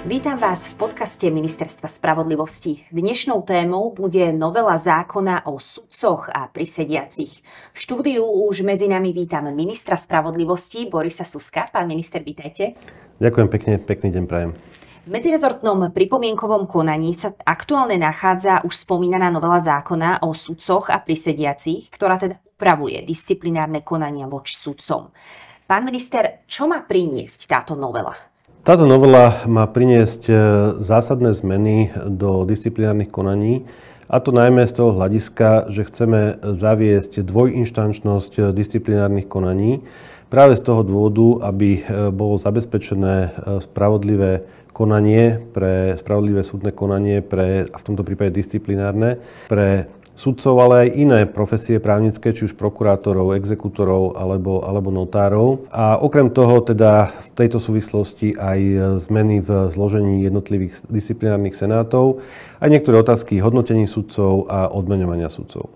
Vítam vás v podcaste Ministerstva spravodlivosti. Dnešnou témou bude novela zákona o sudcoch a prisediacich. V štúdiu už medzi nami vítam ministra spravodlivosti Borisa Suska. Pán minister, vítajte. Ďakujem pekne, pekný deň prajem. V medzirezortnom pripomienkovom konaní sa aktuálne nachádza už spomínaná novela zákona o sudcoch a prisediacich, ktorá teda upravuje disciplinárne konania voči sudcom. Pán minister, čo má priniesť táto novela? Táto novela má priniesť zásadné zmeny do disciplinárnych konaní, a to najmä z toho hľadiska, že chceme zaviesť dvojinštančnosť disciplinárnych konaní. Práve z toho dôvodu, aby bolo zabezpečené spravodlivé súdne konanie a v tomto prípade disciplinárne, pre sudcov, ale aj iné profesie právnické, či už prokurátorov, exekútorov alebo notárov. A okrem toho teda v tejto súvislosti aj zmeny v zložení jednotlivých disciplinárnych senátov, aj niektoré otázky hodnotení sudcov a odmeňovania sudcov.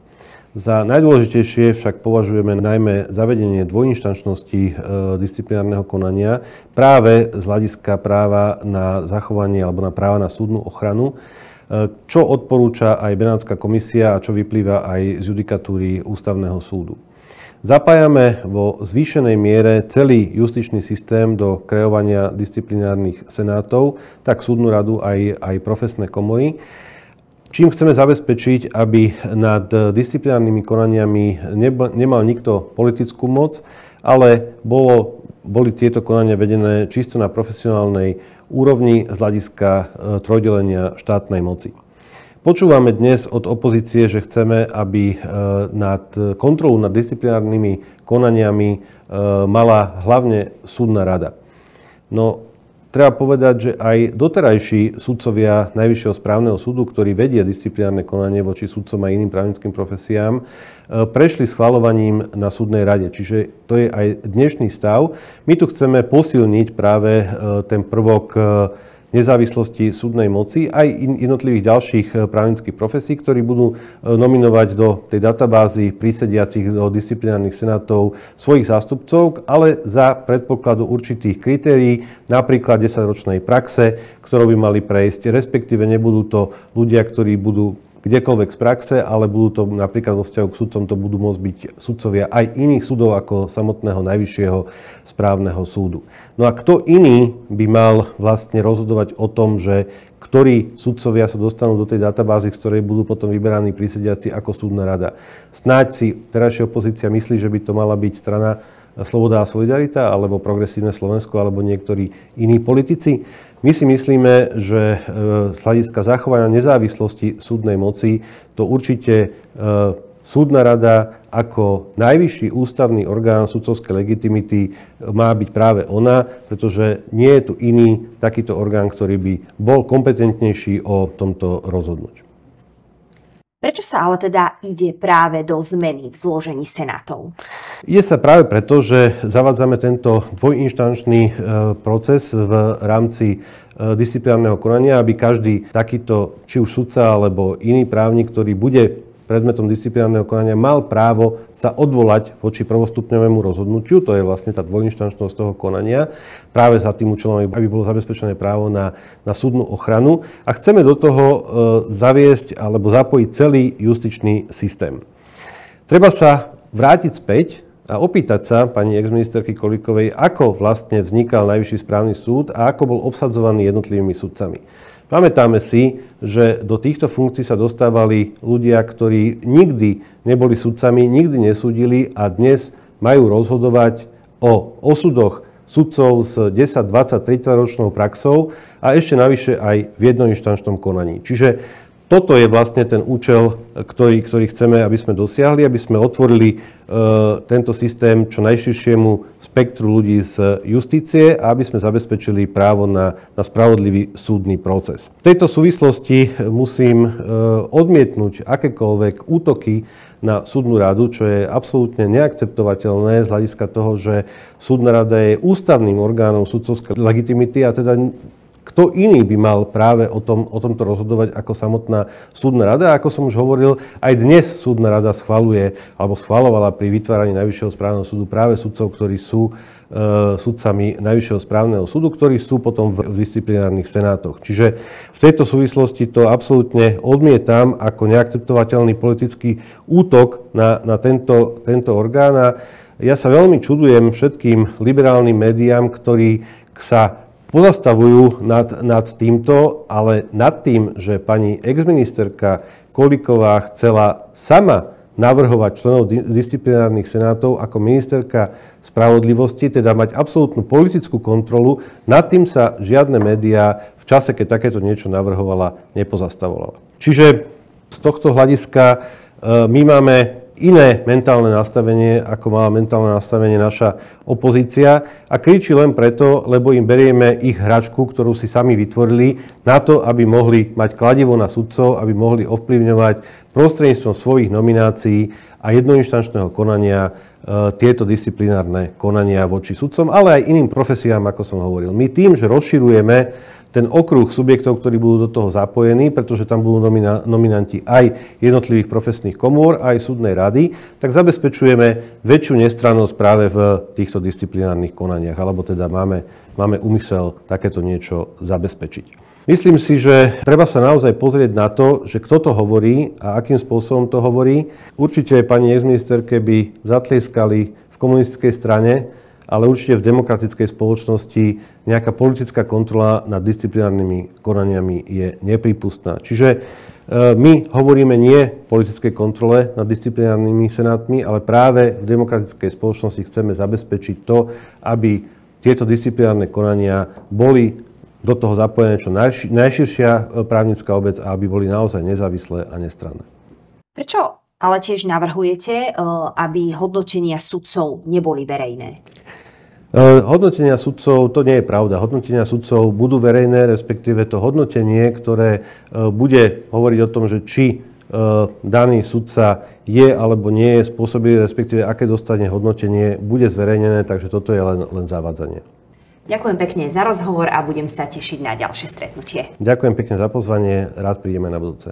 Za najdôležitejšie však považujeme najmä zavedenie dvojinštančnosti disciplinárneho konania práve z hľadiska práva na zachovanie alebo na práva na súdnu ochranu, čo odporúča aj Benátska komisia a čo vyplýva aj z judikatúry Ústavného súdu. Zapájame vo zvýšenej miere celý justičný systém do kreovania disciplinárnych senátov, tak súdnu radu aj profesné komory, čím chceme zabezpečiť, aby nad disciplinárnymi konaniami nemal nikto politickú moc, ale boli tieto konania vedené čisto na profesionálnej úrovni z hľadiska trojdelenia štátnej moci. Počúvame dnes od opozície, že chceme, aby kontrolu nad disciplinárnymi konaniami mala hlavne súdna rada. No, treba povedať, že aj doterajší sudcovia Najvyššieho správneho súdu, ktorí vedia disciplinárne konanie voči sudcom a iným právnickým profesiám, prešli schvaľovaním na súdnej rade. Čiže to je aj dnešný stav. My tu chceme posilniť práve ten prvok nezávislosti súdnej moci aj jednotlivých ďalších právnických profesí, ktorí budú nominovať do tej databázy prisediacich do disciplinárnych senátov svojich zástupcov, ale za predpokladu určitých kritérií, napríklad 10-ročnej praxe, ktorou by mali prejsť, respektíve nebudú to ľudia, ktorí budú kdekoľvek z praxe, ale budú to napríklad vo vzťahu k sudcom, to budú môcť byť sudcovia aj iných súdov ako samotného Najvyššieho správneho súdu. No a kto iný by mal vlastne rozhodovať o tom, že ktorí sudcovia sa dostanú do tej databázy, z ktorej budú potom vyberaní prisediaci ako súdna rada? Snáď si terajšia opozícia myslí, že by to mala byť strana Sloboda a Solidarita, alebo Progresívne Slovensko, alebo niektorí iní politici. My si myslíme, že z hľadiska zachovania nezávislosti súdnej moci to určite súdna rada ako najvyšší ústavný orgán sudcovskej legitimity má byť práve ona, pretože nie je tu iný takýto orgán, ktorý by bol kompetentnejší o tomto rozhodnúť. Prečo sa ale teda ide práve do zmeny v zložení senátov? Ide sa práve preto, že zavádzame tento dvojinštančný proces v rámci disciplinárneho konania, aby každý takýto, či už sudca alebo iný právnik, ktorý bude predmetom disciplinárneho konania, mal právo sa odvolať voči prvostupňovému rozhodnutiu. To je vlastne tá dvojinštančnosť toho konania. Práve za tým účelom, aby bolo zabezpečené právo na súdnu ochranu. A chceme do toho zaviesť alebo zapojiť celý justičný systém. Treba sa vrátiť späť a opýtať sa pani exministerky Kolíkovej, ako vlastne vznikal Najvyšší správny súd a ako bol obsadzovaný jednotlivými sudcami. Pamätáme si, že do týchto funkcií sa dostávali ľudia, ktorí nikdy neboli sudcami, nikdy nesúdili a dnes majú rozhodovať o osudoch sudcov s 10, 20, 30 ročnou praxou a ešte navyše aj v jednoinštančnom konaní. Čiže toto je vlastne ten účel, ktorý chceme, aby sme dosiahli, aby sme otvorili tento systém čo najširšiemu spektru ľudí z justície a aby sme zabezpečili právo na spravodlivý súdny proces. V tejto súvislosti musím odmietnúť akékoľvek útoky na súdnu radu, čo je absolútne neakceptovateľné z hľadiska toho, že súdna rada je ústavným orgánom sudcovskej legitimity a teda kto iný by mal práve o tomto rozhodovať ako samotná súdna rada? Ako som už hovoril, aj dnes súdna rada schvaľuje alebo schvaľovala pri vytváraní Najvyššieho správneho súdu práve sudcov, ktorí sú sudcami Najvyššieho správneho súdu, ktorí sú potom v disciplinárnych senátoch. Čiže v tejto súvislosti to absolútne odmietam ako neakceptovateľný politický útok na tento orgán. A ja sa veľmi čudujem všetkým liberálnym médiám, ktorí sa pozastavujú nad týmto, ale nad tým, že pani exministerka Kolíková chcela sama navrhovať členov disciplinárnych senátov ako ministerka spravodlivosti, teda mať absolútnu politickú kontrolu, nad tým sa žiadne médiá v čase, keď takéto niečo navrhovala, nepozastavovala. Čiže z tohto hľadiska my máme iné mentálne nastavenie, ako mala mentálne nastavenie naša opozícia a kričí len preto, lebo im berieme ich hračku, ktorú si sami vytvorili na to, aby mohli mať kladivo na sudcov, aby mohli ovplyvňovať prostredníctvom svojich nominácií a jednoinštančného konania tieto disciplinárne konania voči sudcom, ale aj iným profesiám, ako som hovoril. My tým, že rozširujeme ten okruh subjektov, ktorí budú do toho zapojení, pretože tam budú nominanti aj jednotlivých profesných komôr, aj súdnej rady, tak zabezpečujeme väčšiu nestrannosť práve v týchto disciplinárnych konaniach, alebo teda máme úmysel takéto niečo zabezpečiť. Myslím si, že treba sa naozaj pozrieť na to, že kto to hovorí a akým spôsobom to hovorí. Určite pani exministerke by zatlieskali v komunistickej strane, ale určite v demokratickej spoločnosti nejaká politická kontrola nad disciplinárnymi konaniami je neprípustná. Čiže my hovoríme nie o politickej kontrole nad disciplinárnymi senátmi, ale práve v demokratickej spoločnosti chceme zabezpečiť to, aby tieto disciplinárne konania boli do toho zapojené čo najširšia právnická obec a aby boli naozaj nezávislé a nestranné. Prečo ale tiež navrhujete, aby hodnotenia sudcov neboli verejné? Hodnotenia sudcov, to nie je pravda. Hodnotenia sudcov budú verejné, respektíve to hodnotenie, ktoré bude hovoriť o tom, že či daný sudca je alebo nie je spôsobilý, respektíve aké dostane hodnotenie, bude zverejnené, takže toto je len zavádzanie. Ďakujem pekne za rozhovor a budem sa tešiť na ďalšie stretnutie. Ďakujem pekne za pozvanie, rád prídeme na budúce.